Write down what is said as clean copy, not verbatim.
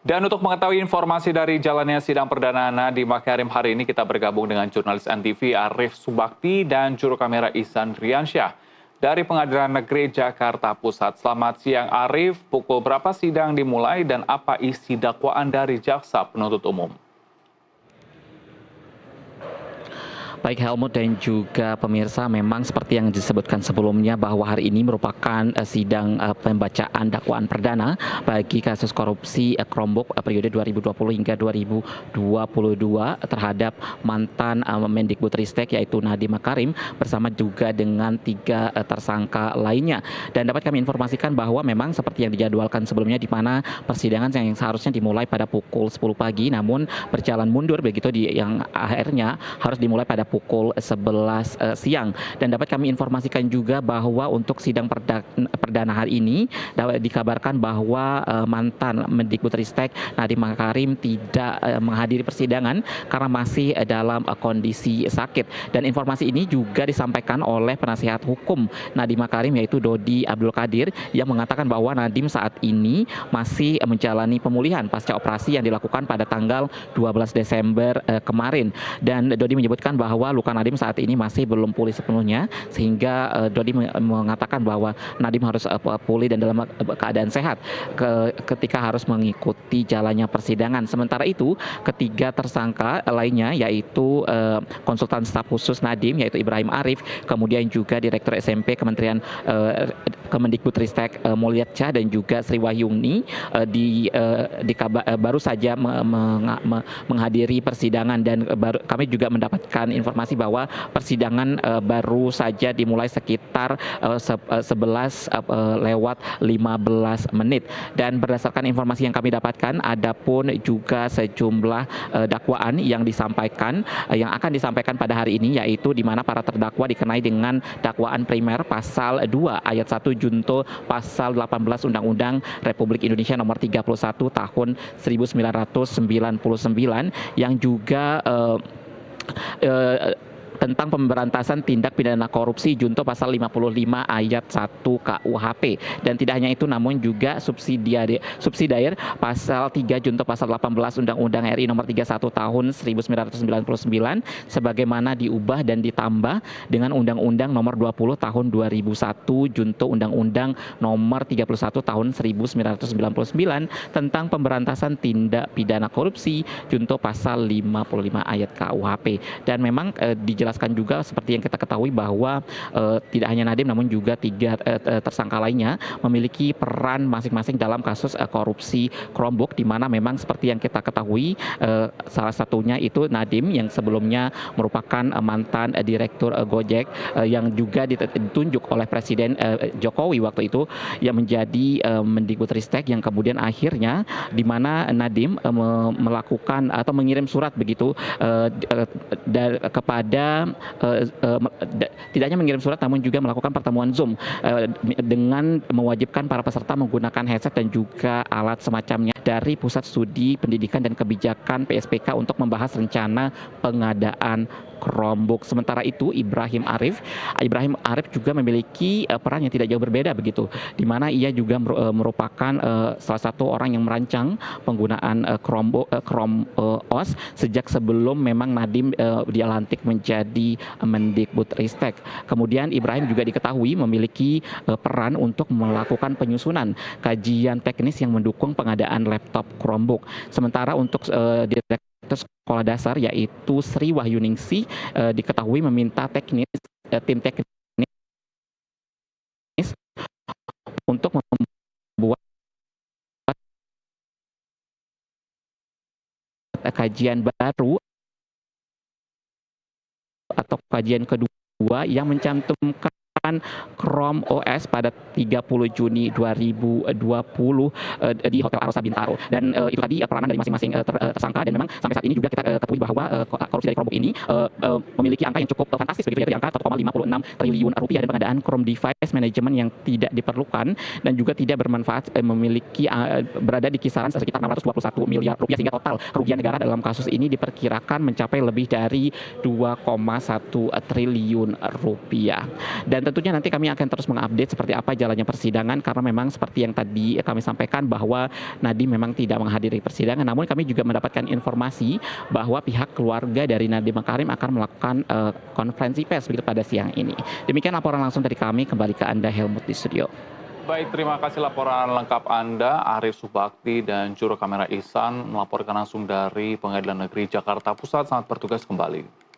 Dan untuk mengetahui informasi dari jalannya sidang perdana Nadiem Makarim hari ini, kita bergabung dengan jurnalis NTV Arif Subakti dan juru kamera Ihsan Riansyah dari Pengadilan Negeri Jakarta Pusat. Selamat siang Arif, pukul berapa sidang dimulai dan apa isi dakwaan dari jaksa penuntut umum? Baik Helmut dan juga pemirsa, memang seperti yang disebutkan sebelumnya bahwa hari ini merupakan sidang pembacaan dakwaan perdana bagi kasus korupsi Chromebook periode 2020 hingga 2022 terhadap mantan Mendikbudristek yaitu Nadiem Makarim bersama juga dengan 3 tersangka lainnya. Dan dapat kami informasikan bahwa memang seperti yang dijadwalkan sebelumnya, di mana persidangan yang seharusnya dimulai pada pukul 10 pagi namun berjalan mundur begitu, yang akhirnya harus dimulai pada pukul 11 siang. Dan dapat kami informasikan juga bahwa untuk sidang perdana hari ini dikabarkan bahwa mantan Mendikbudristek Nadiem Makarim tidak menghadiri persidangan karena masih dalam kondisi sakit. Dan informasi ini juga disampaikan oleh penasihat hukum Nadiem Makarim yaitu Dodi Abdul Qadir, yang mengatakan bahwa Nadiem saat ini masih menjalani pemulihan pasca operasi yang dilakukan pada tanggal 12 Desember kemarin. Dan Dodi menyebutkan bahwa luka Nadiem saat ini masih belum pulih sepenuhnya, sehingga Dodi mengatakan bahwa Nadiem harus pulih dan dalam keadaan sehat ketika harus mengikuti jalannya persidangan. Sementara itu, ketiga tersangka lainnya yaitu konsultan staf khusus Nadiem yaitu Ibrahim Arif, kemudian juga Direktur SMP Kementerian Kemendikbudristek Mulyatsyah dan juga Sri Wahyuni baru saja menghadiri persidangan. Dan kami juga mendapatkan informasi bahwa persidangan baru saja dimulai sekitar 11 lewat 15 menit. Dan berdasarkan informasi yang kami dapatkan, ada pun juga sejumlah dakwaan yang akan disampaikan pada hari ini, yaitu di mana para terdakwa dikenai dengan dakwaan primer pasal 2 ayat 1 junto pasal 18 Undang-Undang Republik Indonesia nomor 31 tahun 1999 yang juga tentang pemberantasan tindak pidana korupsi junto pasal 55 ayat 1 KUHP. Dan tidak hanya itu, namun juga subsidiar pasal 3 junto pasal 18 Undang-Undang RI nomor 31 tahun 1999 sebagaimana diubah dan ditambah dengan Undang-Undang nomor 20 tahun 2001 junto Undang-Undang nomor 31 tahun 1999 tentang pemberantasan tindak pidana korupsi junto pasal 55 ayat KUHP. Dan memang dijelaskan juga seperti yang kita ketahui bahwa tidak hanya Nadiem namun juga 3 tersangka lainnya memiliki peran masing-masing dalam kasus korupsi Chromebook, di mana memang seperti yang kita ketahui salah satunya itu Nadiem yang sebelumnya merupakan mantan direktur Gojek yang juga ditunjuk oleh Presiden Jokowi waktu itu yang menjadi Mendikbudristek, yang kemudian akhirnya di mana Nadiem melakukan atau mengirim surat begitu kepada tidak hanya mengirim surat namun juga melakukan pertemuan Zoom dengan mewajibkan para peserta menggunakan headset dan juga alat semacamnya dari Pusat Studi Pendidikan dan Kebijakan PSPK untuk membahas rencana pengadaan Chromebook. Sementara itu Ibrahim Arif juga memiliki peran yang tidak jauh berbeda begitu, di mana ia juga merupakan salah satu orang yang merancang penggunaan Chrome OS sejak sebelum memang Nadiem dilantik menjadi Mendikbudristek. Kemudian Ibrahim juga diketahui memiliki peran untuk melakukan penyusunan kajian teknis yang mendukung pengadaan laptop Chromebook. Sementara untuk Direktur Sekolah Dasar yaitu Sri Wahyuningsih diketahui meminta tim teknis untuk membuat kajian baru atau kajian kedua yang mencantumkan Chrome OS pada 30 Juni 2020 di Hotel Arosa Bintaro. Dan itu tadi peranan dari masing-masing tersangka. Dan memang sampai saat ini juga kita ketahui bahwa korupsi dari Chromebook ini memiliki angka yang cukup fantastis begitu, yaitu di angka 1,56 triliun rupiah, dan pengadaan Chrome device management yang tidak diperlukan dan juga tidak bermanfaat berada di kisaran sekitar 621 miliar rupiah, sehingga total kerugian negara dalam kasus ini diperkirakan mencapai lebih dari 2,1 triliun rupiah. Dan tentunya nanti kami akan terus mengupdate seperti apa jalannya persidangan, karena memang seperti yang tadi kami sampaikan bahwa Nadiem memang tidak menghadiri persidangan, namun kami juga mendapatkan informasi bahwa pihak keluarga dari Nadiem Makarim akan melakukan konferensi pers begitu pada siang ini. Demikian laporan langsung dari kami, kembali ke Anda Helmut di studio. Baik, terima kasih laporan lengkap Anda, Arif Subakti dan juru kamera Ihsan melaporkan langsung dari Pengadilan Negeri Jakarta Pusat. Selamat bertugas kembali.